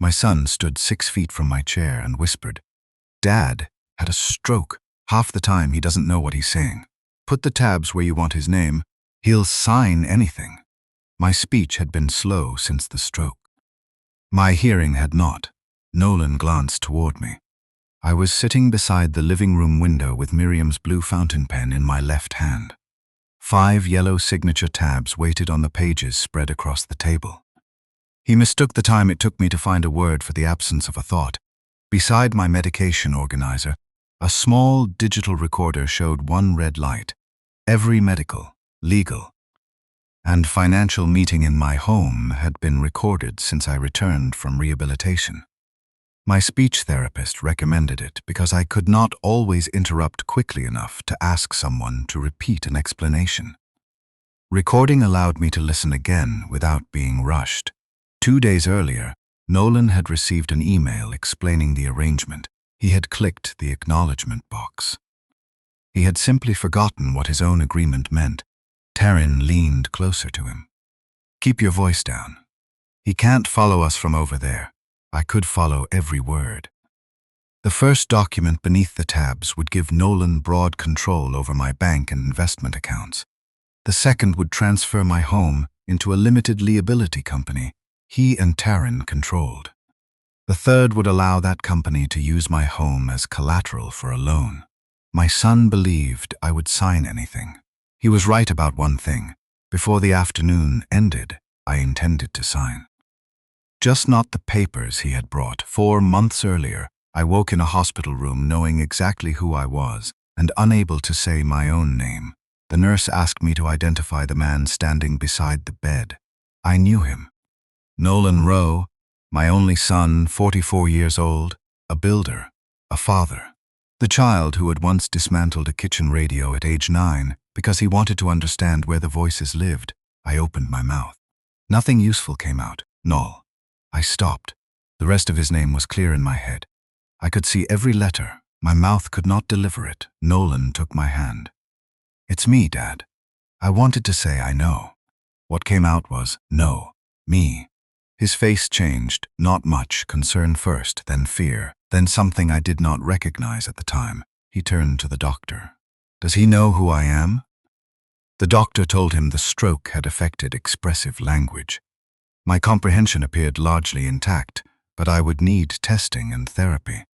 My son stood 6 feet from my chair and whispered, "Dad had a stroke. Half the time he doesn't know what he's saying. Put the tabs where you want his name. He'll sign anything." My speech had been slow since the stroke. My hearing had not. Nolan glanced toward me. I was sitting beside the living room window with Miriam's blue fountain pen in my left hand. 5 yellow signature tabs waited on the pages spread across the table. He mistook the time it took me to find a word for the absence of a thought. Beside my medication organizer, a small digital recorder showed one red light. Every medical, legal, and financial meeting in my home had been recorded since I returned from rehabilitation. My speech therapist recommended it because I could not always interrupt quickly enough to ask someone to repeat an explanation. Recording allowed me to listen again without being rushed. 2 days earlier, Nolan had received an email explaining the arrangement. He had clicked the acknowledgement box. He had simply forgotten what his own agreement meant. Taryn leaned closer to him. "Keep your voice down. He can't follow us from over there." I could follow every word. The first document beneath the tabs would give Nolan broad control over my bank and investment accounts. The second would transfer my home into a limited liability company he and Taryn controlled. The third would allow that company to use my home as collateral for a loan. My son believed I would sign anything. He was right about one thing. Before the afternoon ended, I intended to sign. Just not the papers he had brought. 4 months earlier, I woke in a hospital room knowing exactly who I was and unable to say my own name. The nurse asked me to identify the man standing beside the bed. I knew him. Nolan Rowe, my only son, 44 years old, a builder, a father. The child who had once dismantled a kitchen radio at age 9 because he wanted to understand where the voices lived. I opened my mouth. Nothing useful came out. Null. I stopped. The rest of his name was clear in my head. I could see every letter. My mouth could not deliver it. Nolan took my hand. "It's me, Dad." I wanted to say I know. What came out was, "No, me." His face changed, not much, concern first, then fear, then something I did not recognize at the time. He turned to the doctor. "Does he know who I am?" The doctor told him the stroke had affected expressive language. My comprehension appeared largely intact, but I would need testing and therapy.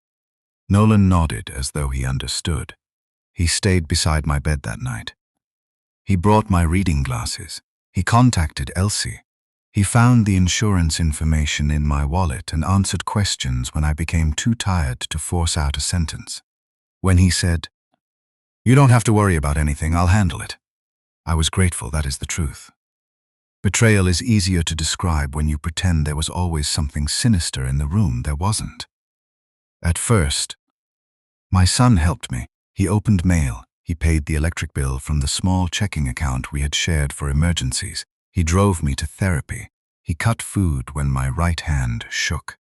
Nolan nodded as though he understood. He stayed beside my bed that night. He brought my reading glasses. He contacted Elsie. He found the insurance information in my wallet and answered questions when I became too tired to force out a sentence. When he said, "You don't have to worry about anything, I'll handle it," I was grateful. That is the truth. Betrayal is easier to describe when you pretend there was always something sinister in the room there wasn't. At first, my son helped me. He opened mail. He paid the electric bill from the small checking account we had shared for emergencies. He drove me to therapy. He cut food when my right hand shook.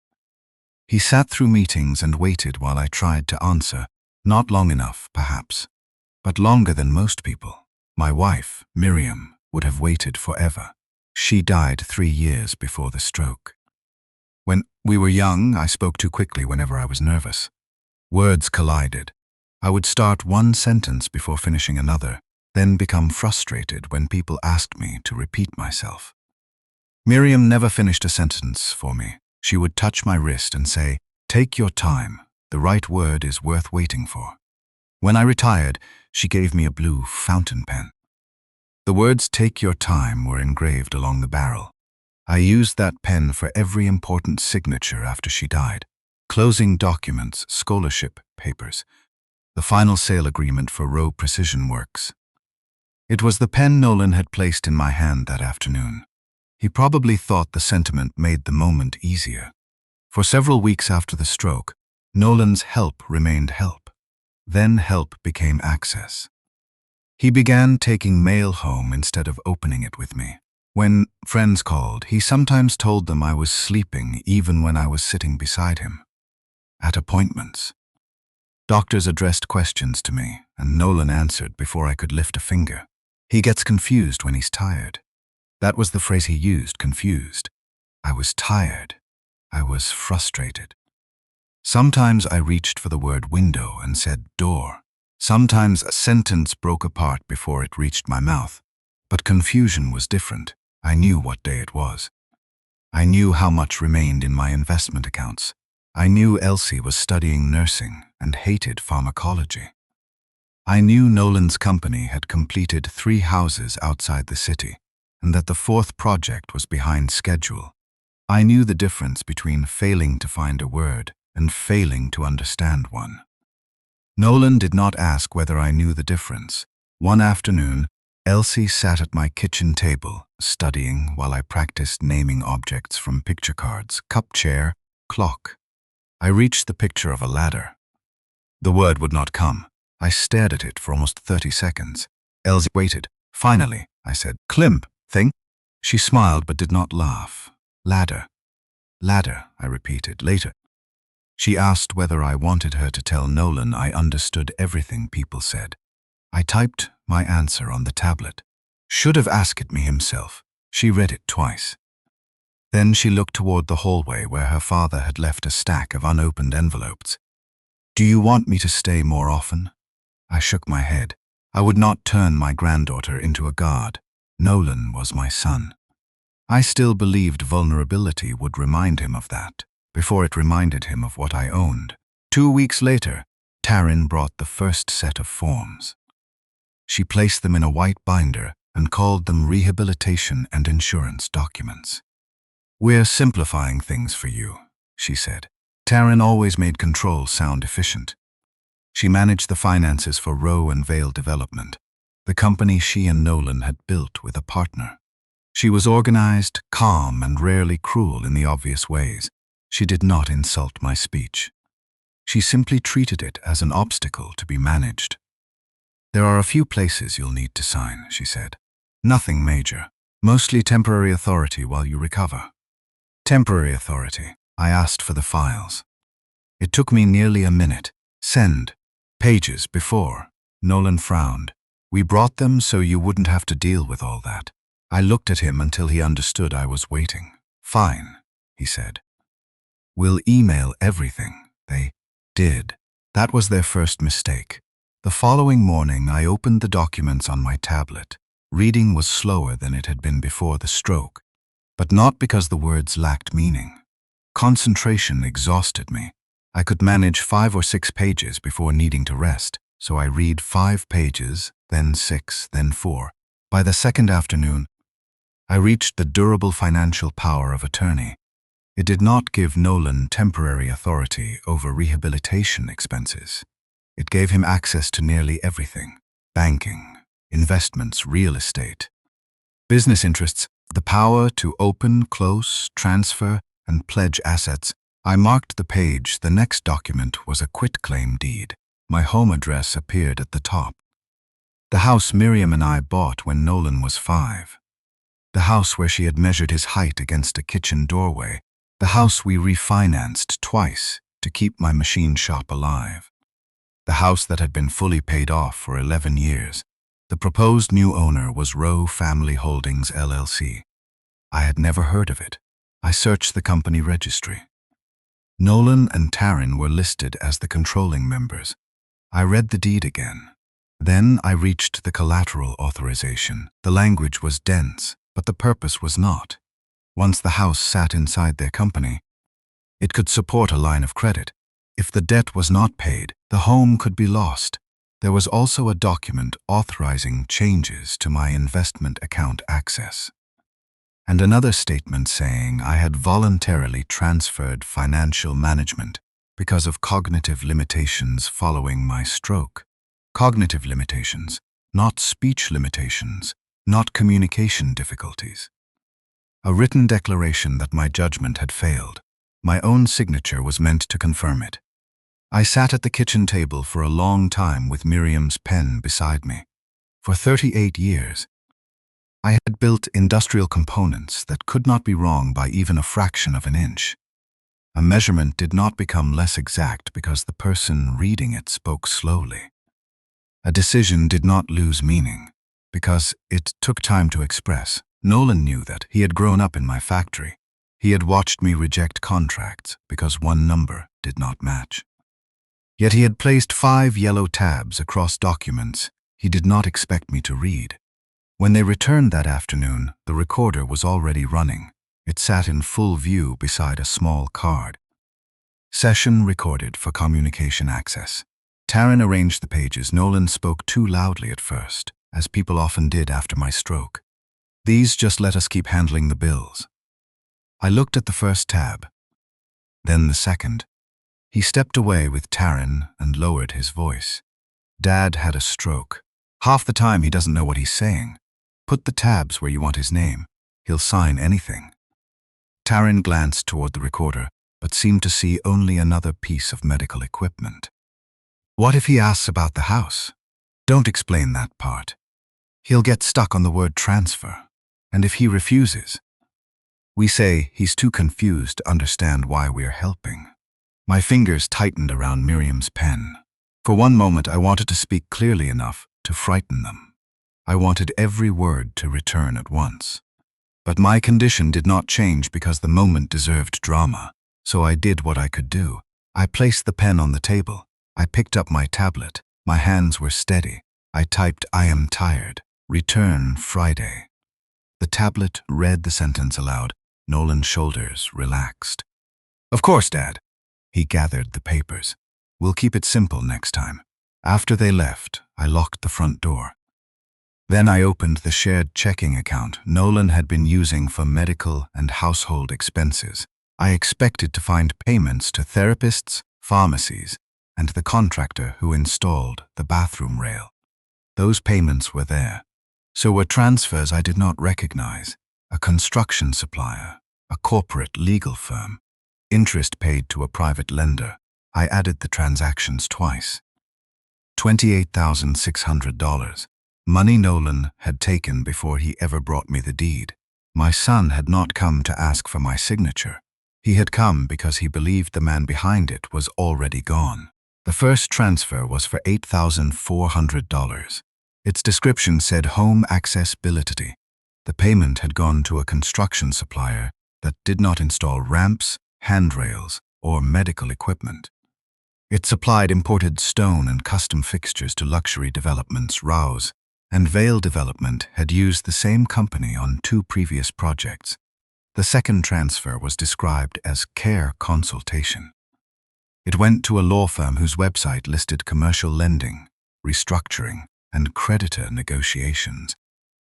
He sat through meetings and waited while I tried to answer. Not long enough, perhaps, but longer than most people. My wife, Miriam, would have waited forever. She died 3 years before the stroke. When we were young, I spoke too quickly whenever I was nervous. Words collided. I would start one sentence before finishing another, then become frustrated when people asked me to repeat myself. Miriam never finished a sentence for me. She would touch my wrist and say, "Take your time. The right word is worth waiting for." When I retired, she gave me a blue fountain pen. The words "take your time" were engraved along the barrel. I used that pen for every important signature after she died. Closing documents, scholarship papers, the final sale agreement for Rowe Precision Works. It was the pen Nolan had placed in my hand that afternoon. He probably thought the sentiment made the moment easier. For several weeks after the stroke, Nolan's help remained help. Then help became access. He began taking mail home instead of opening it with me. When friends called, he sometimes told them I was sleeping even when I was sitting beside him. At appointments, doctors addressed questions to me, and Nolan answered before I could lift a finger. "He gets confused when he's tired." That was the phrase he used, confused. I was tired. I was frustrated. Sometimes I reached for the word window and said door. Sometimes a sentence broke apart before it reached my mouth. But confusion was different. I knew what day it was. I knew how much remained in my investment accounts. I knew Elsie was studying nursing and hated pharmacology. I knew Nolan's company had completed 3 houses outside the city, and that the 4th project was behind schedule. I knew the difference between failing to find a word and failing to understand one. Nolan did not ask whether I knew the difference. One afternoon, Elsie sat at my kitchen table, studying while I practiced naming objects from picture cards: cup, chair, clock. I reached the picture of a ladder. The word would not come. I stared at it for almost 30 seconds. Elsie waited. Finally, I said, "Climb, thing." She smiled but did not laugh. "Ladder. Ladder," I repeated. "Later." She asked whether I wanted her to tell Nolan I understood everything people said. I typed my answer on the tablet. Should have asked it me himself. She read it twice. Then she looked toward the hallway where her father had left a stack of unopened envelopes. "Do you want me to stay more often?" I shook my head. I would not turn my granddaughter into a guard. Nolan was my son. I still believed vulnerability would remind him of that, before it reminded him of what I owned. 2 weeks later, Taryn brought the first set of forms. She placed them in a white binder and called them rehabilitation and insurance documents. "We're simplifying things for you," she said. Taryn always made control sound efficient. She managed the finances for Rowe and Vale Development, the company she and Nolan had built with a partner. She was organized, calm, and rarely cruel in the obvious ways. She did not insult my speech. She simply treated it as an obstacle to be managed. "There are a few places you'll need to sign," she said. "Nothing major. Mostly temporary authority while you recover." Temporary authority. I asked for the files. It took me nearly a minute. "Send. Pages before." Nolan frowned. "We brought them so you wouldn't have to deal with all that." I looked at him until he understood I was waiting. "Fine," he said. "We'll email everything." They did. That was their first mistake. The following morning, I opened the documents on my tablet. Reading was slower than it had been before the stroke, but not because the words lacked meaning. Concentration exhausted me. I could manage 5 or 6 pages before needing to rest, so I read 5 pages, then 6, then 4. By the second afternoon, I reached the durable financial power of attorney. It did not give Nolan temporary authority over rehabilitation expenses. It gave him access to nearly everything: banking, investments, real estate, business interests, the power to open, close, transfer, and pledge assets. I marked the page. The next document was a quitclaim deed. My home address appeared at the top. The house Miriam and I bought when Nolan was 5. The house where she had measured his height against a kitchen doorway. The house we refinanced twice to keep my machine shop alive. The house that had been fully paid off for 11 years. The proposed new owner was Rowe Family Holdings, LLC. I had never heard of it. I searched the company registry. Nolan and Taryn were listed as the controlling members. I read the deed again. Then I reached the collateral authorization. The language was dense, but the purpose was not. Once the house sat inside their company, it could support a line of credit. If the debt was not paid, the home could be lost. There was also a document authorizing changes to my investment account access, and another statement saying I had voluntarily transferred financial management because of cognitive limitations following my stroke. Cognitive limitations, not speech limitations, not communication difficulties. A written declaration that my judgment had failed. My own signature was meant to confirm it. I sat at the kitchen table for a long time with Miriam's pen beside me. For 38 years, I had built industrial components that could not be wrong by even a fraction of an inch. A measurement did not become less exact because the person reading it spoke slowly. A decision did not lose meaning because it took time to express. Nolan knew that. He had grown up in my factory. He had watched me reject contracts because one number did not match. Yet he had placed 5 yellow tabs across documents he did not expect me to read. When they returned that afternoon, the recorder was already running. It sat in full view beside a small card. Session recorded for communication access. Taryn arranged the pages. Nolan spoke too loudly at first, as people often did after my stroke. These just let us keep handling the bills. I looked at the first tab, then the second. He stepped away with Taryn and lowered his voice. Dad had a stroke. Half the time he doesn't know what he's saying. Put the tabs where you want his name. He'll sign anything. Taryn glanced toward the recorder, but seemed to see only another piece of medical equipment. What if he asks about the house? Don't explain that part. He'll get stuck on the word transfer. And if he refuses, we say he's too confused to understand why we're helping. My fingers tightened around Miriam's pen. For one moment I wanted to speak clearly enough to frighten them. I wanted every word to return at once. But my condition did not change because the moment deserved drama, so I did what I could do. I placed the pen on the table. I picked up my tablet. My hands were steady. I typed, "I am tired. Return Friday." The tablet read the sentence aloud. Nolan's shoulders relaxed. "Of course, Dad." He gathered the papers. "We'll keep it simple next time." After they left, I locked the front door. Then I opened the shared checking account Nolan had been using for medical and household expenses. I expected to find payments to therapists, pharmacies, and the contractor who installed the bathroom rail. Those payments were there. So were transfers I did not recognize: a construction supplier, a corporate legal firm, interest paid to a private lender. I added the transactions twice. $28,600. Money Nolan had taken before he ever brought me the deed. My son had not come to ask for my signature. He had come because he believed the man behind it was already gone. The first transfer was for $8,400. Its description said home accessibility. The payment had gone to a construction supplier that did not install ramps, handrails, or medical equipment. It supplied imported stone and custom fixtures to luxury developments. Rouse and Vale Development had used the same company on 2 previous projects. The second transfer was described as care consultation. It went to a law firm whose website listed commercial lending, restructuring, and creditor negotiations.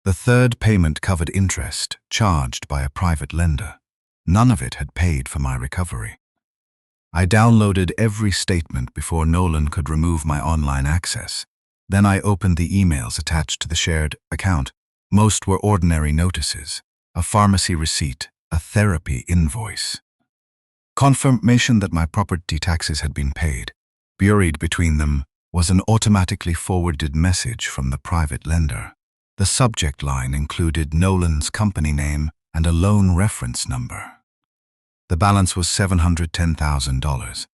The third payment covered interest charged by a private lender. None of it had paid for my recovery. I downloaded every statement before Nolan could remove my online access. Then I opened the emails attached to the shared account. Most were ordinary notices: a pharmacy receipt, a therapy invoice, confirmation that my property taxes had been paid. Buried between them was an automatically forwarded message from the private lender. The subject line included Nolan's company name and a loan reference number. The balance was $710,000.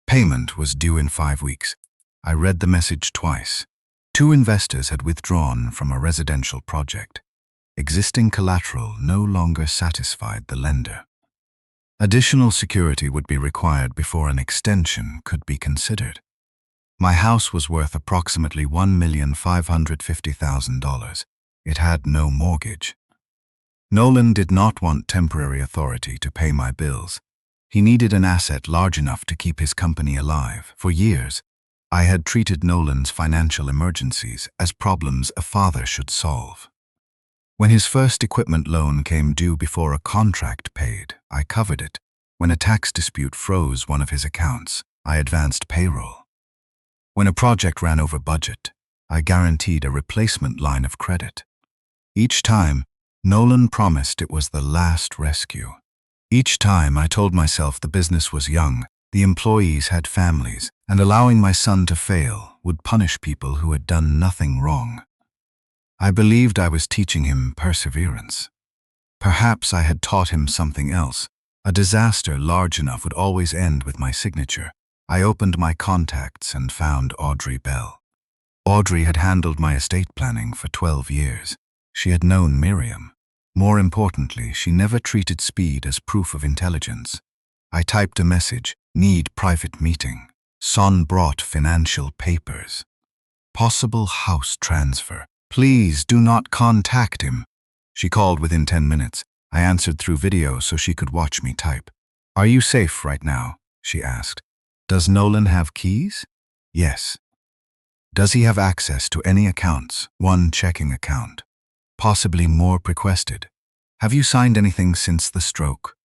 Payment was due in 5 weeks. I read the message twice. 2 investors had withdrawn from a residential project. Existing collateral no longer satisfied the lender. Additional security would be required before an extension could be considered. My house was worth approximately $1,550,000. It had no mortgage. Nolan did not want temporary authority to pay my bills. He needed an asset large enough to keep his company alive. For years, I had treated Nolan's financial emergencies as problems a father should solve. When his first equipment loan came due before a contract paid, I covered it. When a tax dispute froze one of his accounts, I advanced payroll. When a project ran over budget, I guaranteed a replacement line of credit. Each time, Nolan promised it was the last rescue. Each time I told myself the business was young, the employees had families, and allowing my son to fail would punish people who had done nothing wrong. I believed I was teaching him perseverance. Perhaps I had taught him something else. A disaster large enough would always end with my signature. I opened my contacts and found Audrey Bell. Audrey had handled my estate planning for 12 years. She had known Miriam. More importantly, she never treated speed as proof of intelligence. I typed a message, need private meeting. Son brought financial papers. Possible house transfer. Please do not contact him. She called within 10 minutes. I answered through video so she could watch me type. Are you safe right now? She asked. Does Nolan have keys? Yes. Does he have access to any accounts? One checking account. Possibly more requested. Have you signed anything since the stroke?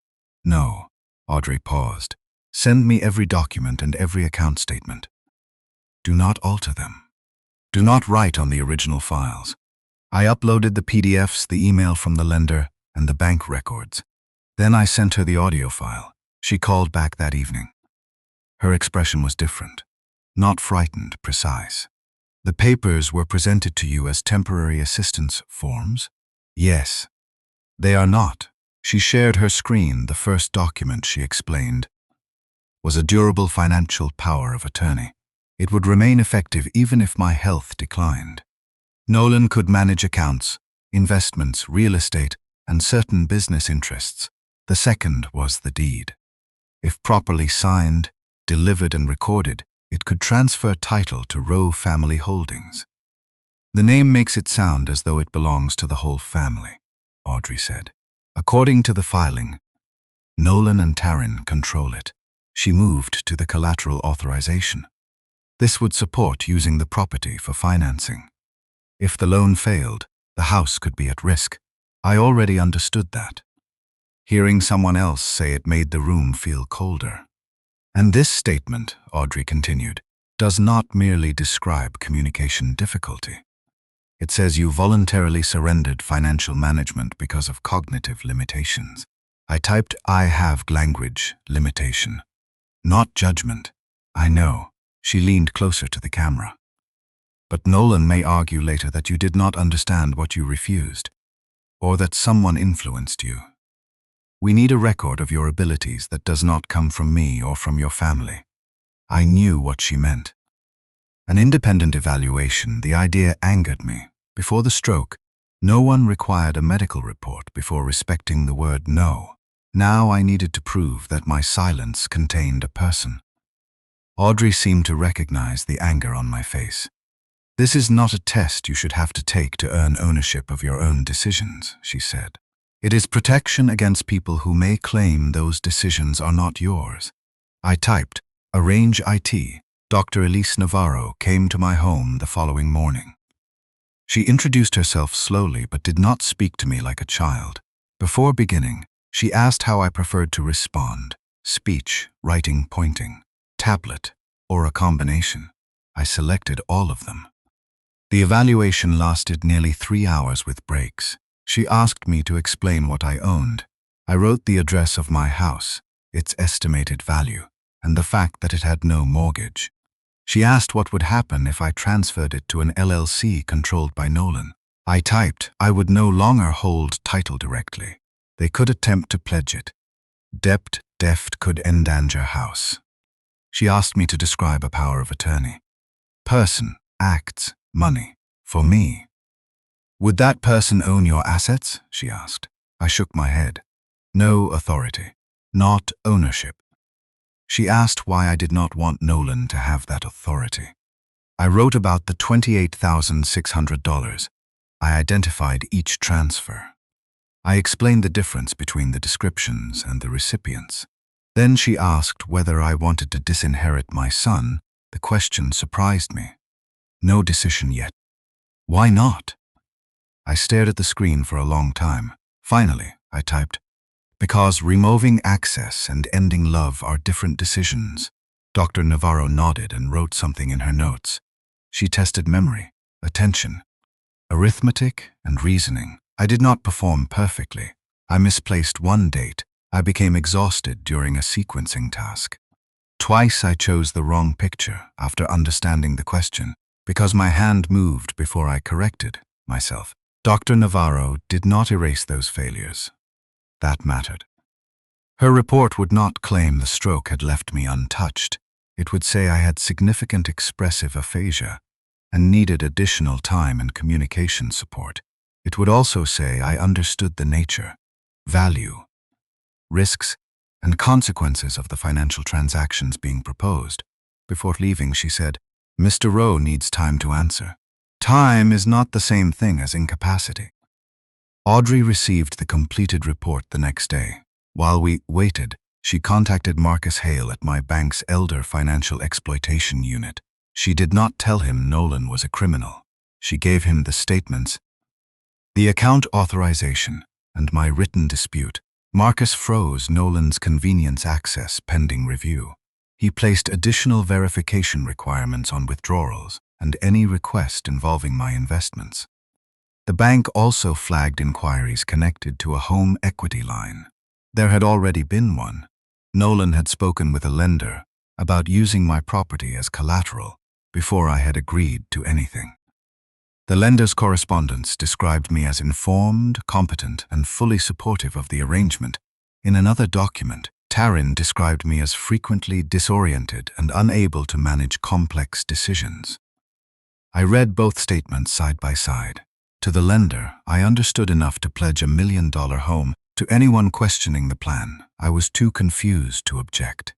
No. Audrey paused. Send me every document and every account statement. Do not alter them. Do not write on the original files. I uploaded the PDFs, the email from the lender, and the bank records. Then I sent her the audio file. She called back that evening. Her expression was different. Not frightened, precise. The papers were presented to you as temporary assistance forms? Yes. They are not. She shared her screen. The first document, she explained, was a durable financial power of attorney. It would remain effective even if my health declined. Nolan could manage accounts, investments, real estate, and certain business interests. The second was the deed. If properly signed, delivered, and recorded, it could transfer title to Rowe family holdings. The name makes it sound as though it belongs to the whole family, Audrey said. According to the filing, Nolan and Taryn control it. She moved to the collateral authorization. This would support using the property for financing. If the loan failed, the house could be at risk. I already understood that. Hearing someone else say it made the room feel colder. And this statement, Audrey continued, does not merely describe communication difficulty. It says you voluntarily surrendered financial management because of cognitive limitations. I typed, I have language limitation, not judgment. I know. She leaned closer to the camera. But Nolan may argue later that you did not understand what you refused, or that someone influenced you. We need a record of your abilities that does not come from me or from your family. I knew what she meant. An independent evaluation, the idea angered me. Before the stroke, no one required a medical report before respecting the word no. Now I needed to prove that my silence contained a person. Audrey seemed to recognize the anger on my face. This is not a test you should have to take to earn ownership of your own decisions, she said. It is protection against people who may claim those decisions are not yours. I typed, arrange IT. Dr. Elise Navarro came to my home the following morning. She introduced herself slowly but did not speak to me like a child. Before beginning, she asked how I preferred to respond, speech, writing, pointing, tablet, or a combination. I selected all of them. The evaluation lasted nearly 3 hours with breaks. She asked me to explain what I owned. I wrote the address of my house, its estimated value, and the fact that it had no mortgage. She asked what would happen if I transferred it to an LLC controlled by Nolan. I typed, I would no longer hold title directly. They could attempt to pledge it. Debt, deft could endanger house. She asked me to describe a power of attorney. Person, acts, money. For me. Would that person own your assets? She asked. I shook my head. No authority. Not ownership. She asked why I did not want Nolan to have that authority. I wrote about the $28,600. I identified each transfer. I explained the difference between the descriptions and the recipients. Then she asked whether I wanted to disinherit my son. The question surprised me. No decision yet. Why not? I stared at the screen for a long time. Finally, I typed, because removing access and ending love are different decisions. Dr. Navarro nodded and wrote something in her notes. She tested memory, attention, arithmetic, and reasoning. I did not perform perfectly. I misplaced one date. I became exhausted during a sequencing task. Twice I chose the wrong picture after understanding the question, because my hand moved before I corrected myself. Dr. Navarro did not erase those failures. That mattered. Her report would not claim the stroke had left me untouched. It would say I had significant expressive aphasia and needed additional time and communication support. It would also say I understood the nature, value, risks, and consequences of the financial transactions being proposed. Before leaving, she said, "Mr. Rowe needs time to answer. Time is not the same thing as incapacity." Audrey received the completed report the next day. While we waited, she contacted Marcus Hale at my bank's elder financial exploitation unit. She did not tell him Nolan was a criminal. She gave him the statements, the account authorization, and my written dispute. Marcus froze Nolan's convenience access pending review. He placed additional verification requirements on withdrawals and any request involving my investments. The bank also flagged inquiries connected to a home equity line. There had already been one. Nolan had spoken with a lender about using my property as collateral before I had agreed to anything. The lender's correspondence described me as informed, competent, and fully supportive of the arrangement. In another document, Taryn described me as frequently disoriented and unable to manage complex decisions. I read both statements side by side. To the lender, I understood enough to pledge $1 million home. To anyone questioning the plan, I was too confused to object.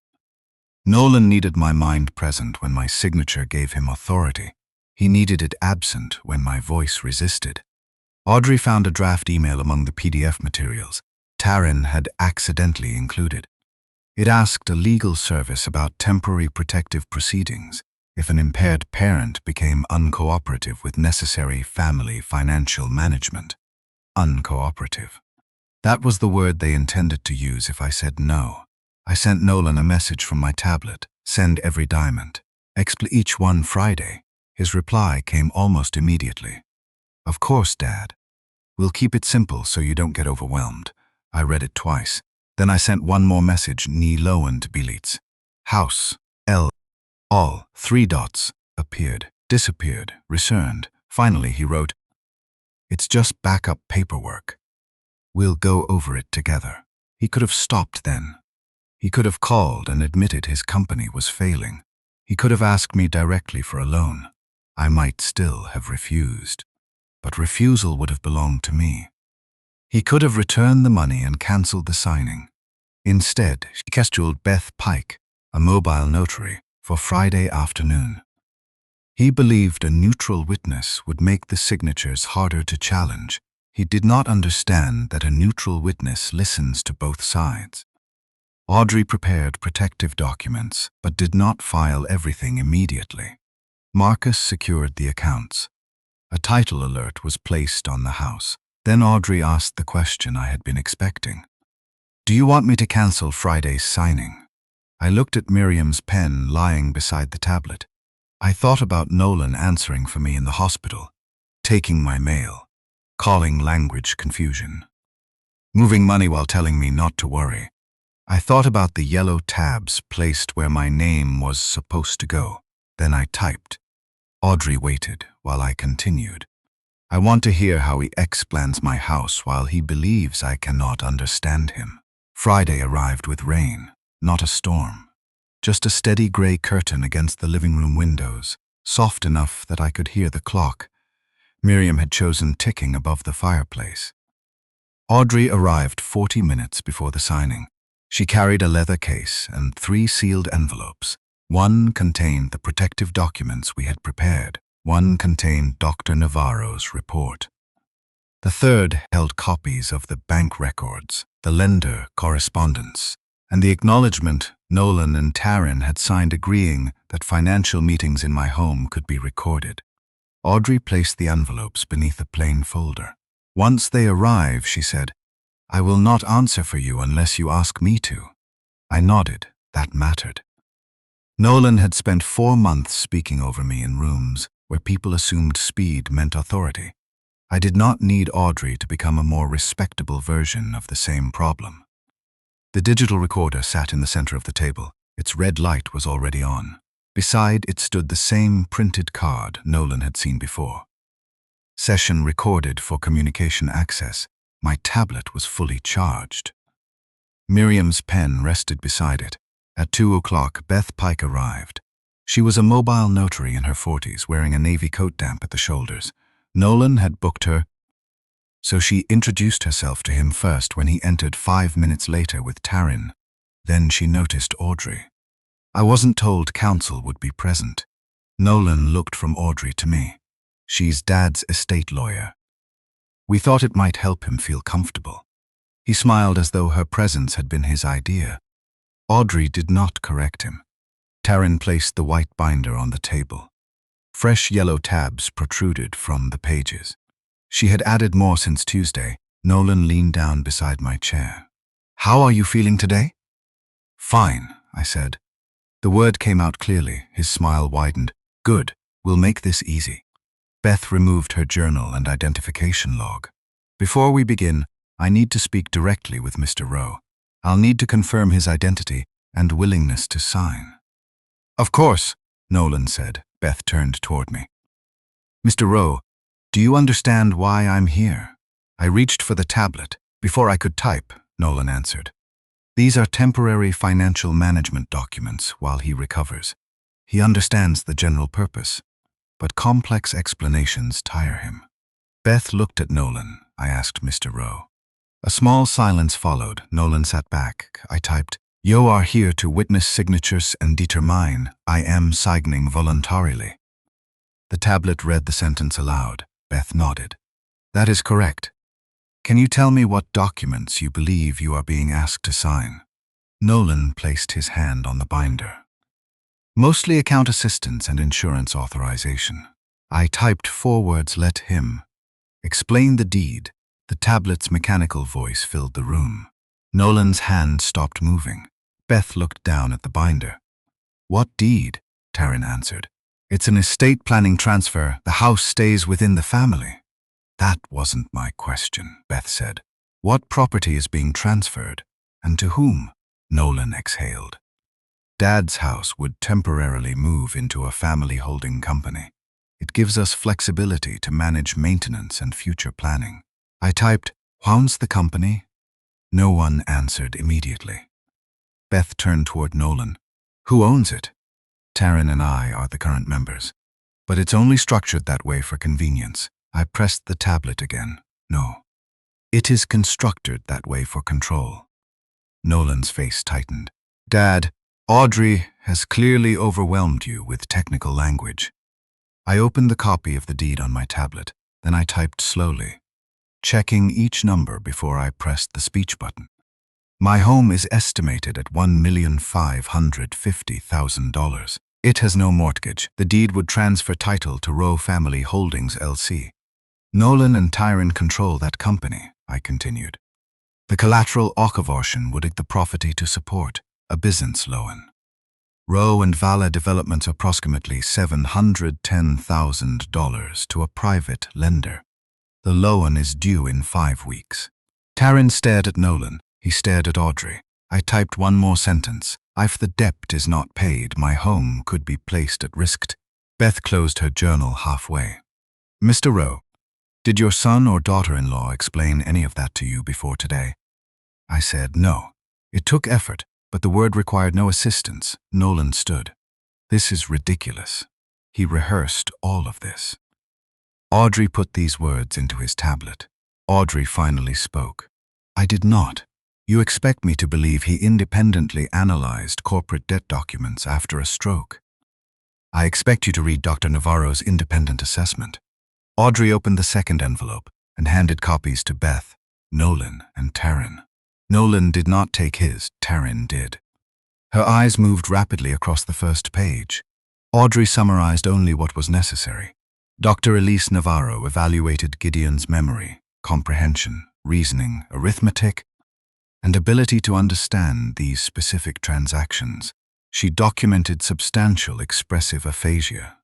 Nolan needed my mind present when my signature gave him authority. He needed it absent when my voice resisted. Audrey found a draft email among the PDF materials Taryn had accidentally included. It asked a legal service about temporary protective proceedings if an impaired parent became uncooperative with necessary family financial management. Uncooperative. That was the word they intended to use if I said no. I sent Nolan a message from my tablet, send every diamond, each one Friday. His reply came almost immediately. "Of course, Dad. We'll keep it simple so you don't get overwhelmed." I read it twice. Then I sent one more message, Ni Lowen to Belitz. House, L, all, 3 dots, appeared, disappeared, returned. Finally, he wrote, "It's just backup paperwork. We'll go over it together." He could have stopped then. He could have called and admitted his company was failing. He could have asked me directly for a loan. I might still have refused, but refusal would have belonged to me. He could have returned the money and cancelled the signing. Instead, he scheduled Beth Pike, a mobile notary, for Friday afternoon. He believed a neutral witness would make the signatures harder to challenge. He did not understand that a neutral witness listens to both sides. Audrey prepared protective documents, but did not file everything immediately. Marcus secured the accounts. A title alert was placed on the house. Then Audrey asked the question I had been expecting. "Do you want me to cancel Friday's signing?" I looked at Miriam's pen lying beside the tablet. I thought about Nolan answering for me in the hospital, taking my mail, calling language confusion, moving money while telling me not to worry. I thought about the yellow tabs placed where my name was supposed to go. Then I typed. Audrey waited while I continued. "I want to hear how he explains my house while he believes I cannot understand him." Friday arrived with rain, not a storm. Just a steady gray curtain against the living room windows, soft enough that I could hear the clock Miriam had chosen ticking above the fireplace. Audrey arrived 40 minutes before the signing. She carried a leather case and 3 sealed envelopes. One contained the protective documents we had prepared. One contained Dr. Navarro's report. The third held copies of the bank records, the lender correspondence, and the acknowledgement Nolan and Taryn had signed agreeing that financial meetings in my home could be recorded. Audrey placed the envelopes beneath a plain folder. "Once they arrive," she said, "I will not answer for you unless you ask me to." I nodded. That mattered. Nolan had spent 4 months speaking over me in rooms where people assumed speed meant authority. I did not need Audrey to become a more respectable version of the same problem. The digital recorder sat in the center of the table. Its red light was already on. Beside it stood the same printed card Nolan had seen before. Session recorded for communication access. My tablet was fully charged. Miriam's pen rested beside it. At 2 o'clock, Beth Pike arrived. She was a mobile notary in her 40s, wearing a navy coat damp at the shoulders. Nolan had booked her So she introduced herself to him first when he entered 5 minutes later with Taryn. Then she noticed Audrey. I wasn't told counsel would be present. Nolan looked from Audrey to me. She's Dad's estate lawyer. We thought it might help him feel comfortable. He smiled as though her presence had been his idea. Audrey did not correct him. Taryn placed the white binder on the table. Fresh yellow tabs protruded from the pages. She had added more since Tuesday. Nolan leaned down beside my chair. "How are you feeling today?" "Fine," I said. The word came out clearly. His smile widened. "Good. We'll make this easy." Beth removed her journal and identification log. "Before we begin, I need to speak directly with Mr. Rowe. I'll need to confirm his identity and willingness to sign." "Of course," Nolan said. Beth turned toward me. "Mr. Rowe, do you understand why I'm here?" I reached for the tablet. "Before I could type," Nolan answered. "These are temporary financial management documents while he recovers. He understands the general purpose, but complex explanations tire him." Beth looked at Nolan. I asked Mr. Rowe. A small silence followed. Nolan sat back. I typed, "You are here to witness signatures and determine I am signing voluntarily." The tablet read the sentence aloud. Beth nodded. "That is correct. Can you tell me what documents you believe you are being asked to sign?" Nolan placed his hand on the binder. "Mostly account assistance and insurance authorization." I typed 4 words, "Let him explain the deed." The tablet's mechanical voice filled the room. Nolan's hand stopped moving. Beth looked down at the binder. "What deed?" Taryn answered. "It's an estate planning transfer. The house stays within the family." "That wasn't my question," Beth said. "What property is being transferred, and to whom?" Nolan exhaled. "Dad's house would temporarily move into a family holding company. It gives us flexibility to manage maintenance and future planning." I typed, "Who's the company?" No one answered immediately. Beth turned toward Nolan. "Who owns it?" "Taryn and I are the current members, but it's only structured that way for convenience." I pressed the tablet again. "No. It is constructed that way for control." Nolan's face tightened. "Dad, Audrey has clearly overwhelmed you with technical language." I opened the copy of the deed on my tablet. Then I typed slowly, checking each number before I pressed the speech button. "My home is estimated at $1,550,000. It has no mortgage. The deed would transfer title to Rowe Family Holdings, LC. Nolan and Taryn control that company," I continued. "The collateral aversion would the property to support a business loan. Rowe and Vala Developments approximately $710,000 to a private lender. The loan is due in 5 weeks." Taryn stared at Nolan. He stared at Audrey. I typed one more sentence. "If the debt is not paid, my home could be placed at risk." Beth closed her journal halfway. "Mr. Rowe, did your son or daughter-in-law explain any of that to you before today?" I said no. It took effort, but the word required no assistance. Nolan stood. "This is ridiculous. He rehearsed all of this." Audrey put these words into his tablet. Audrey finally spoke. "I did not. You expect me to believe he independently analyzed corporate debt documents after a stroke. I expect you to read Dr. Navarro's independent assessment." Audrey opened the second envelope and handed copies to Beth, Nolan, and Taryn. Nolan did not take his. Taryn did. Her eyes moved rapidly across the first page. Audrey summarized only what was necessary. Dr. Elise Navarro evaluated Gideon's memory, comprehension, reasoning, arithmetic, and ability to understand these specific transactions. She documented substantial expressive aphasia.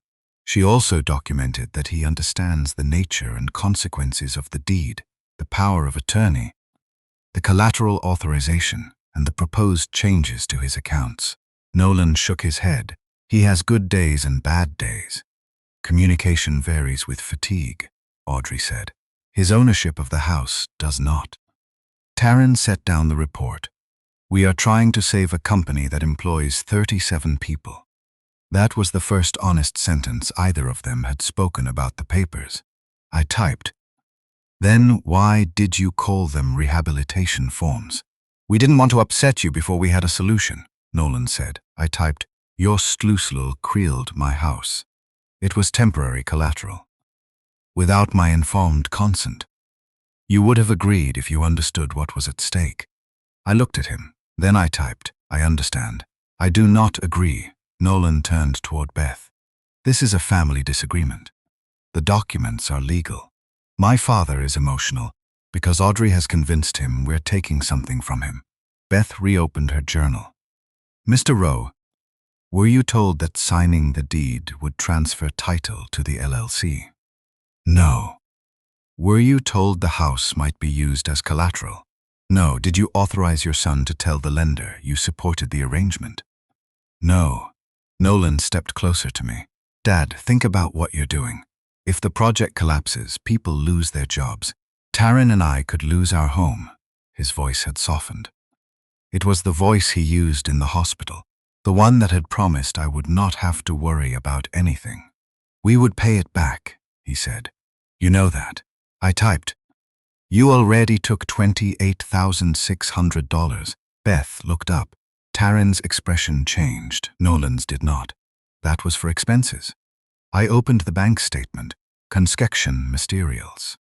She also documented that he understands the nature and consequences of the deed, the power of attorney, the collateral authorization, and the proposed changes to his accounts. Nolan shook his head. "He has good days and bad days. Communication varies with fatigue," Audrey said. "His ownership of the house does not." Taryn set down the report. "We are trying to save a company that employs 37 people." That was the first honest sentence either of them had spoken about the papers. I typed, Then why did you call them rehabilitation forms? We didn't want to upset you before we had a solution, Nolan said. I typed, your sluslul creeled my house. It was temporary collateral. Without my informed consent. You would have agreed if you understood what was at stake. I looked at him. Then I typed, I understand. I do not agree. Nolan turned toward Beth. This is a family disagreement. The documents are legal. My father is emotional because Audrey has convinced him we're taking something from him. Beth reopened her journal. Mr. Rowe, were you told that signing the deed would transfer title to the LLC? No. Were you told the house might be used as collateral? No. Did you authorize your son to tell the lender you supported the arrangement? No. Nolan stepped closer to me. Dad, think about what you're doing. If the project collapses, people lose their jobs. Taryn and I could lose our home. His voice had softened. It was the voice he used in the hospital, the one that had promised I would not have to worry about anything. We would pay it back, he said. You know that. I typed. You already took $28,600. Beth looked up. Taryn's expression changed. Nolan's did not. That was for expenses. I opened the bank statement. Conskection Mysterials.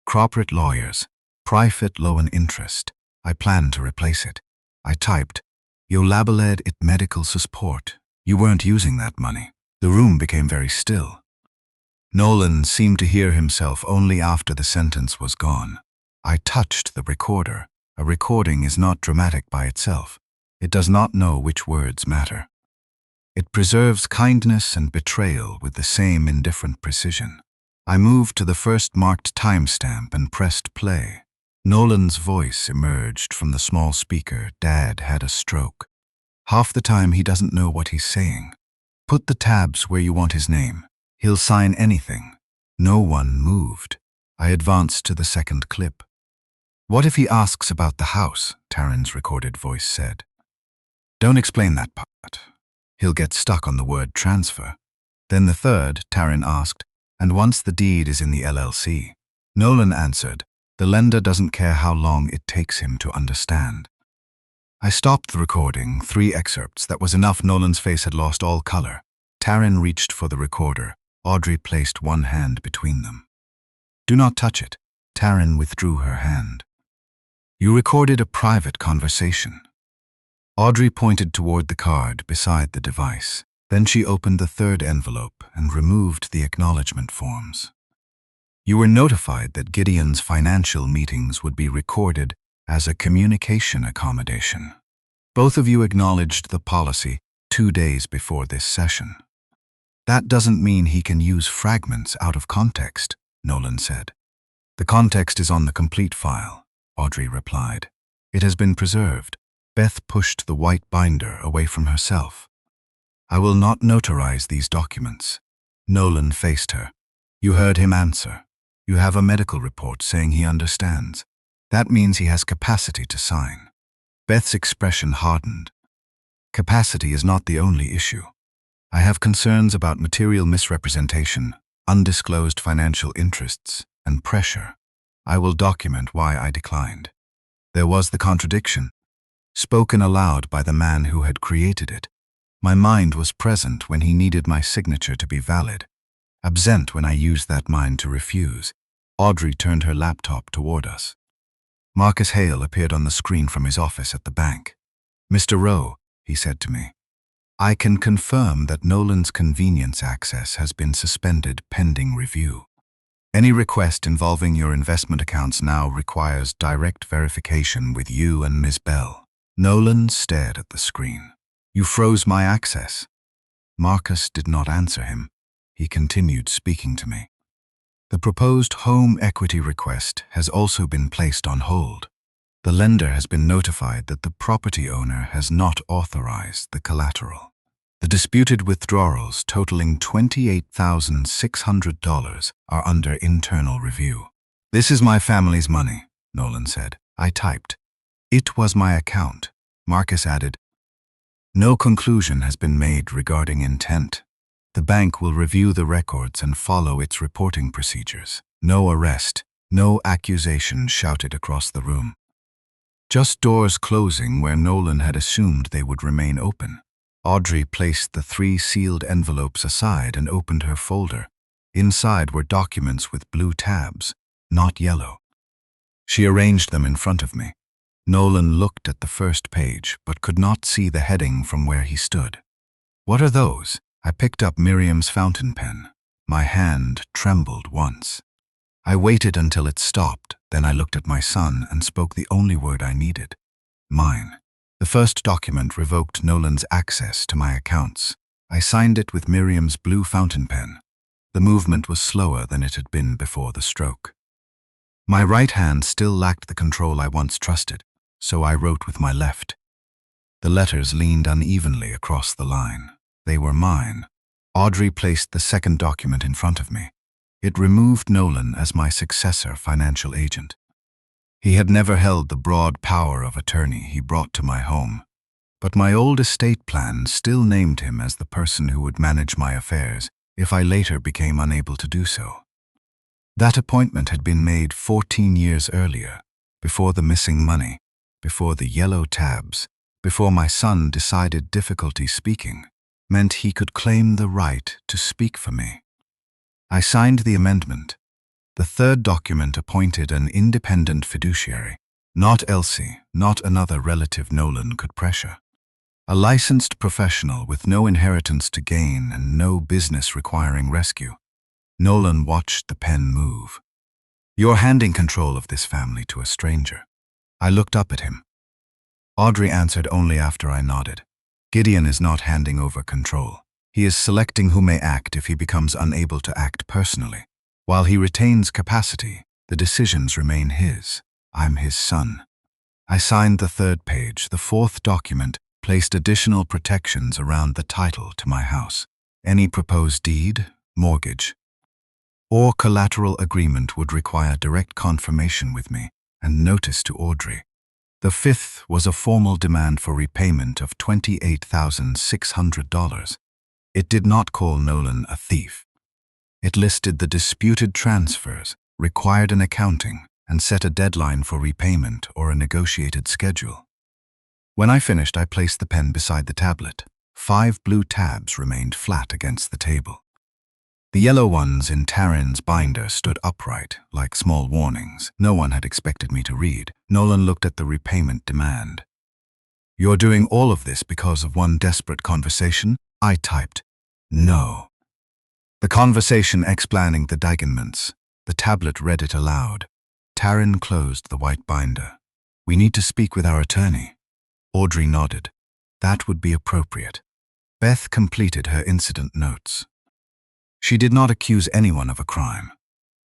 Corporate lawyers. Private loan interest. I planned to replace it. I typed. You labeled it medical support. You weren't using that money. The room became very still. Nolan seemed to hear himself only after the sentence was gone. I touched the recorder. A recording is not dramatic by itself. It does not know which words matter. It preserves kindness and betrayal with the same indifferent precision. I moved to the first marked timestamp and pressed play. Nolan's voice emerged from the small speaker. Dad had a stroke. Half the time he doesn't know what he's saying. Put the tabs where you want his name. He'll sign anything. No one moved. I advanced to the second clip. What if he asks about the house? Taryn's recorded voice said. Don't explain that part. He'll get stuck on the word transfer. Then the third, Taryn asked, and once the deed is in the LLC? Nolan answered, the lender doesn't care how long it takes him to understand. I stopped the recording, 3 excerpts. That was enough. Nolan's face had lost all color. Taryn reached for the recorder. Audrey placed one hand between them. Do not touch it. Taryn withdrew her hand. You recorded a private conversation. Audrey pointed toward the card beside the device. Then she opened the third envelope and removed the acknowledgement forms. You were notified that Gideon's financial meetings would be recorded as a communication accommodation. Both of you acknowledged the policy 2 days before this session. That doesn't mean he can use fragments out of context, Nolan said. The context is on the complete file, Audrey replied. It has been preserved. Beth pushed the white binder away from herself. I will not notarize these documents. Nolan faced her. You heard him answer. You have a medical report saying he understands. That means he has capacity to sign. Beth's expression hardened. Capacity is not the only issue. I have concerns about material misrepresentation, undisclosed financial interests, and pressure. I will document why I declined. There was the contradiction, spoken aloud by the man who had created it. My mind was present when he needed my signature to be valid, absent when I used that mind to refuse. Audrey turned her laptop toward us. Marcus Hale appeared on the screen from his office at the bank. Mr. Rowe, he said to me, I can confirm that Nolan's convenience access has been suspended pending review. Any request involving your investment accounts now requires direct verification with you and Ms. Bell. Nolan stared at the screen. You froze my access. Marcus did not answer him. He continued speaking to me. The proposed home equity request has also been placed on hold. The lender has been notified that the property owner has not authorized the collateral. The disputed withdrawals totaling $28,600 are under internal review. This is my family's money, Nolan said. I typed. It was my account. Marcus added, no conclusion has been made regarding intent. The bank will review the records and follow its reporting procedures. No arrest, No accusation shouted across the room. Just doors closing where Nolan had assumed they would remain open. Audrey placed the 3 sealed envelopes aside and opened her folder. Inside were documents with blue tabs, not yellow. She arranged them in front of me. Nolan looked at the first page, but could not see the heading from where he stood. "What are those?" I picked up Miriam's fountain pen. My hand trembled once. I waited until it stopped, then I looked at my son and spoke the only word I needed. Mine. The first document revoked Nolan's access to my accounts. I signed it with Miriam's blue fountain pen. The movement was slower than it had been before the stroke. My right hand still lacked the control I once trusted, so I wrote with my left. The letters leaned unevenly across the line. They were mine. Audrey placed the second document in front of me. It removed Nolan as my successor financial agent. He had never held the broad power of attorney he brought to my home, but my old estate plan still named him as the person who would manage my affairs if I later became unable to do so. That appointment had been made 14 years earlier, before the missing money, before the yellow tabs, before my son decided difficulty speaking meant he could claim the right to speak for me. I signed the amendment. The third document appointed an independent fiduciary, not Elsie, not another relative Nolan could pressure. A licensed professional with no inheritance to gain and no business requiring rescue. Nolan watched the pen move. "You're handing control of this family to a stranger." I looked up at him. Audrey answered only after I nodded. "Gideon is not handing over control. He is selecting who may act if he becomes unable to act personally. While he retains capacity, the decisions remain his. I'm his son." I signed the third page. The fourth document placed additional protections around the title to my house. Any proposed deed, mortgage, or collateral agreement would require direct confirmation with me and notice to Audrey. The fifth was a formal demand for repayment of $28,600. It did not call Nolan a thief. It listed the disputed transfers, required an accounting, and set a deadline for repayment or a negotiated schedule. When I finished, I placed the pen beside the tablet. 5 blue tabs remained flat against the table. The yellow ones in Taryn's binder stood upright, like small warnings. No one had expected me to read. Nolan looked at the repayment demand. "You're doing all of this because of one desperate conversation?" I typed. "No." The conversation explaining the digaments. The tablet read it aloud. Taryn closed the white binder. "We need to speak with our attorney." Audrey nodded. "That would be appropriate." Beth completed her incident notes. She did not accuse anyone of a crime.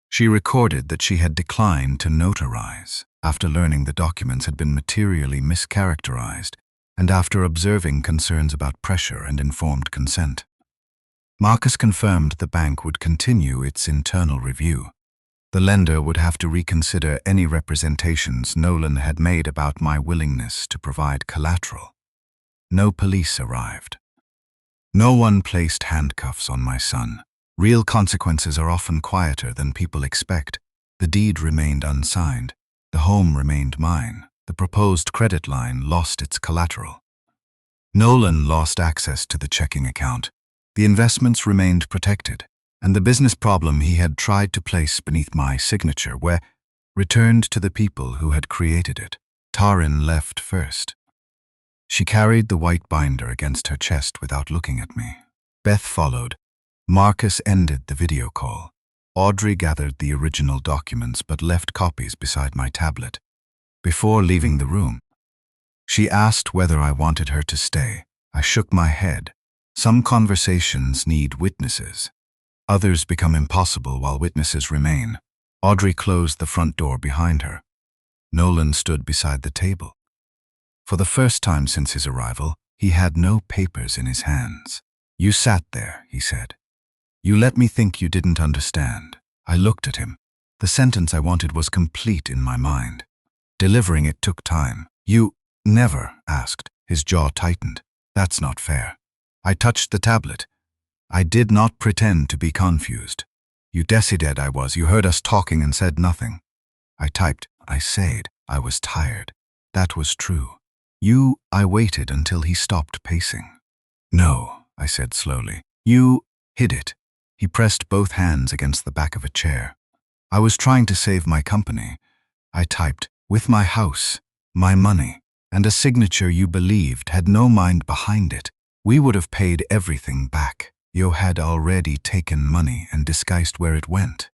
She recorded that she had declined to notarize after learning the documents had been materially mischaracterized and after observing concerns about pressure and informed consent. Marcus confirmed the bank would continue its internal review. The lender would have to reconsider any representations Nolan had made about my willingness to provide collateral. No police arrived. No one placed handcuffs on my son. Real consequences are often quieter than people expect. The deed remained unsigned. The home remained mine. The proposed credit line lost its collateral. Nolan lost access to the checking account. The investments remained protected, and the business problem he had tried to place beneath my signature returned to the people who had created it. Taryn left first. She carried the white binder against her chest without looking at me. Beth followed. Marcus ended the video call. Audrey gathered the original documents but left copies beside my tablet. Before leaving the room, she asked whether I wanted her to stay. I shook my head. Some conversations need witnesses. Others become impossible while witnesses remain. Audrey closed the front door behind her. Nolan stood beside the table. For the first time since his arrival, he had no papers in his hands. "You sat there," he said. "You let me think you didn't understand." I looked at him. The sentence I wanted was complete in my mind. Delivering it took time. "You never asked." His jaw tightened. "That's not fair." I touched the tablet. "I did not pretend to be confused. You decided I was. You heard us talking and said nothing." I typed. I said I was tired. That was true. I waited until he stopped pacing. No, I said slowly. You hid it. He pressed both hands against the back of a chair. I was trying to save my company. I typed, with my house, my money, and a signature you believed had no mind behind it. We would have paid everything back. You had already taken money and disguised where it went.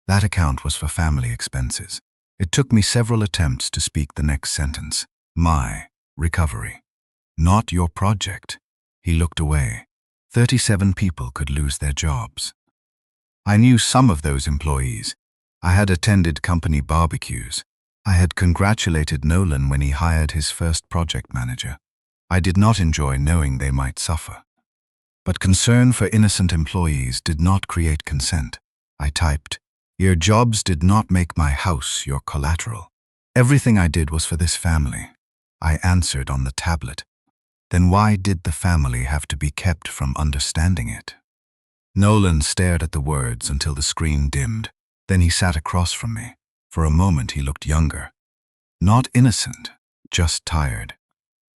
That account was for family expenses. It took me several attempts to speak the next sentence. My recovery. Not your project. He looked away. 37 people could lose their jobs. I knew some of those employees. I had attended company barbecues. I had congratulated Nolan when he hired his first project manager. I did not enjoy knowing they might suffer. But concern for innocent employees did not create consent. I typed, your jobs did not make my house your collateral. Everything I did was for this family. I answered on the tablet. Then why did the family have to be kept from understanding it? Nolan stared at the words until the screen dimmed. Then he sat across from me. For a moment he looked younger. Not innocent, just tired.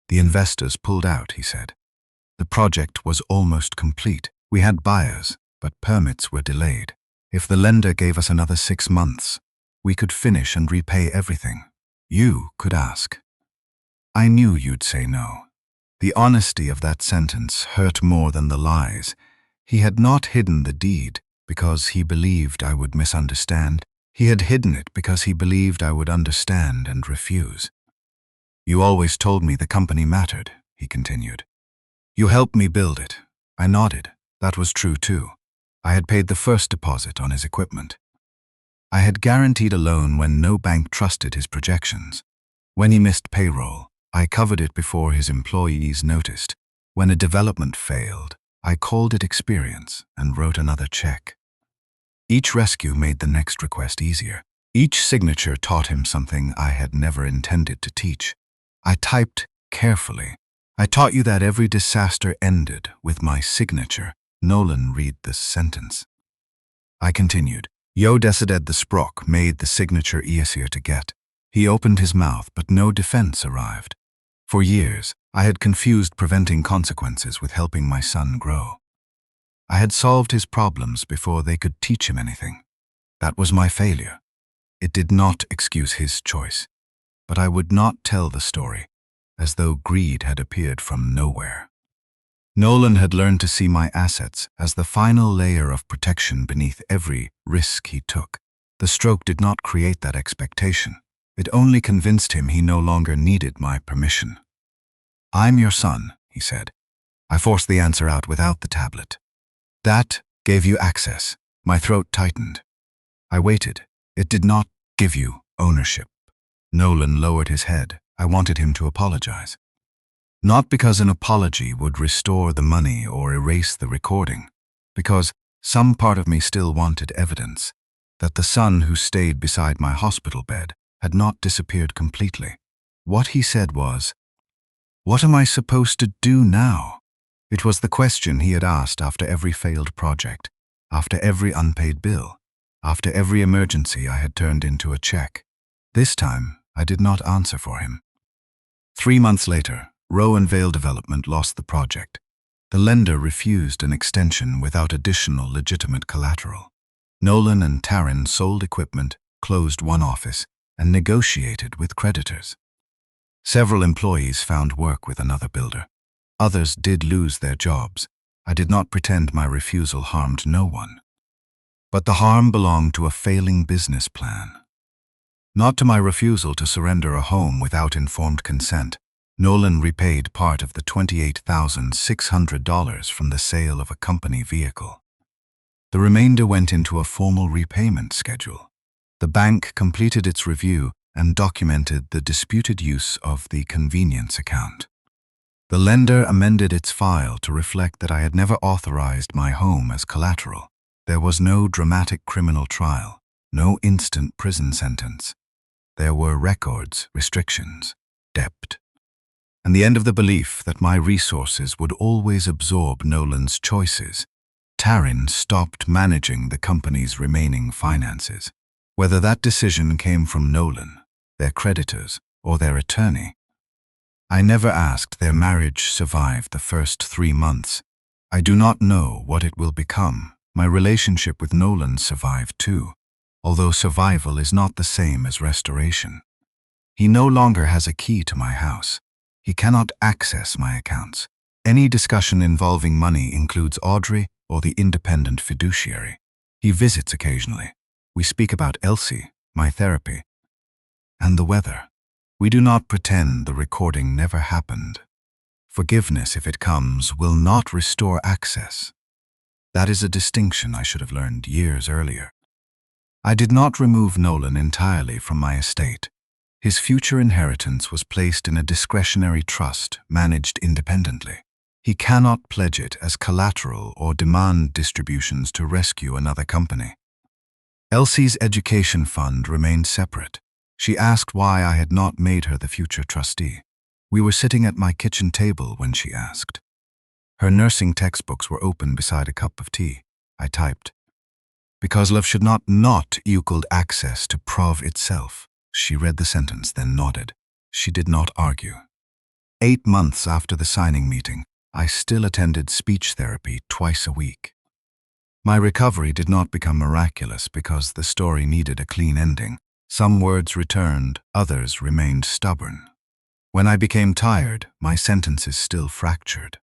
The investors pulled out, he said. The project was almost complete. We had buyers, but permits were delayed. If the lender gave us another 6 months, we could finish and repay everything. You could ask. I knew you'd say no. The honesty of that sentence hurt more than the lies. He had not hidden the deed because he believed I would misunderstand. He had hidden it because he believed I would understand and refuse. You always told me the company mattered, he continued. You helped me build it. I nodded. That was true too. I had paid the first deposit on his equipment. I had guaranteed a loan when no bank trusted his projections. When he missed payroll, I covered it before his employees noticed. When a development failed, I called it experience and wrote another check. Each rescue made the next request easier. Each signature taught him something I had never intended to teach. I typed carefully. I taught you that every disaster ended with my signature. Nolan read this sentence. I continued. Yo decided the sprock made the signature easier to get. He opened his mouth, but no defense arrived. For years, I had confused preventing consequences with helping my son grow. I had solved his problems before they could teach him anything. That was my failure. It did not excuse his choice. But I would not tell the story, as though greed had appeared from nowhere. Nolan had learned to see my assets as the final layer of protection beneath every risk he took. The stroke did not create that expectation. It only convinced him he no longer needed my permission. I'm your son, he said. I forced the answer out without the tablet. That gave you access. My throat tightened. I waited. It did not give you ownership. Nolan lowered his head. I wanted him to apologize. Not because an apology would restore the money or erase the recording, because some part of me still wanted evidence that the son who stayed beside my hospital bed had not disappeared completely. What he said was, "What am I supposed to do now?" It was the question he had asked after every failed project, after every unpaid bill, after every emergency I had turned into a check. This time, I did not answer for him. 3 months later, Rowe and Vale Development lost the project. The lender refused an extension without additional legitimate collateral. Nolan and Taryn sold equipment, closed one office, and negotiated with creditors. Several employees found work with another builder. Others did lose their jobs. I did not pretend my refusal harmed no one. But the harm belonged to a failing business plan. Not to my refusal to surrender a home without informed consent. Nolan repaid part of the $28,600 from the sale of a company vehicle. The remainder went into a formal repayment schedule. The bank completed its review and documented the disputed use of the convenience account. The lender amended its file to reflect that I had never authorized my home as collateral. There was no dramatic criminal trial, no instant prison sentence. There were records, restrictions, debt, and the end of the belief that my resources would always absorb Nolan's choices. Taryn stopped managing the company's remaining finances. whether that decision came from Nolan, their creditors, or their attorney. I never asked. Their marriage survived the first 3 months. I do not know what it will become. My relationship with Nolan survived too, although survival is not the same as restoration. He no longer has a key to my house. He cannot access my accounts. Any discussion involving money includes Audrey or the independent fiduciary. He visits occasionally. We speak about Elsie, my therapy, and the weather. We do not pretend the recording never happened. Forgiveness, if it comes, will not restore access. That is a distinction I should have learned years earlier. I did not remove Nolan entirely from my estate. His future inheritance was placed in a discretionary trust managed independently. He cannot pledge it as collateral or demand distributions to rescue another company. Elsie's education fund remained separate. She asked why I had not made her the future trustee. We were sitting at my kitchen table when she asked. Her nursing textbooks were open beside a cup of tea. I typed, "Because love should not equal access to prov itself." She read the sentence, then nodded. She did not argue. 8 months after the signing meeting, I still attended speech therapy twice a week. My recovery did not become miraculous because the story needed a clean ending. Some words returned, others remained stubborn. When I became tired, my sentences still fractured.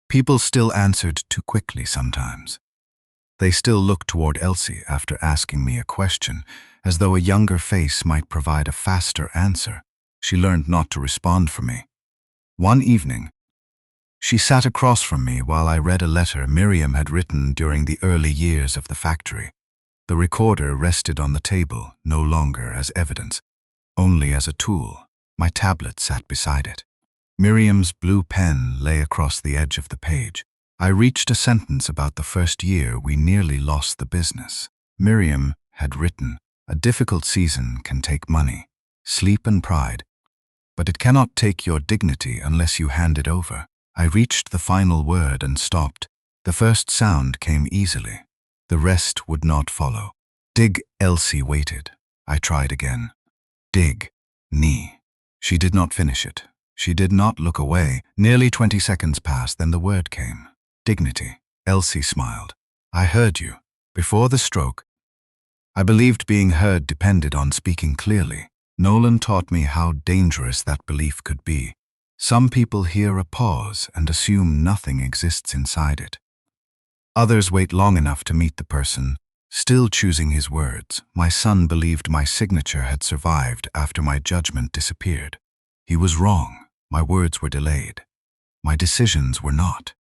People still answered too quickly sometimes. They still looked toward Elsie after asking me a question, as though a younger face might provide a faster answer. She learned not to respond for me. One evening, she sat across from me while I read a letter Miriam had written during the early years of the factory. The recorder rested on the table, no longer as evidence, only as a tool. My tablet sat beside it. Miriam's blue pen lay across the edge of the page. I reached a sentence about the first year we nearly lost the business. Miriam had written, "A difficult season can take money, sleep and pride, but it cannot take your dignity unless you hand it over." I reached the final word and stopped. The first sound came easily. The rest would not follow. Dig. Elsie waited. I tried again. Dig. Knee. She did not finish it. She did not look away. Nearly 20 seconds passed, then the word came. Dignity. Elsie smiled. "I heard you. Before the stroke, I believed being heard depended on speaking clearly. Nolan taught me how dangerous that belief could be. Some people hear a pause and assume nothing exists inside it. Others wait long enough to meet the person, still choosing his words. My son believed my signature had survived after my judgment disappeared. He was wrong. My words were delayed. My decisions were not.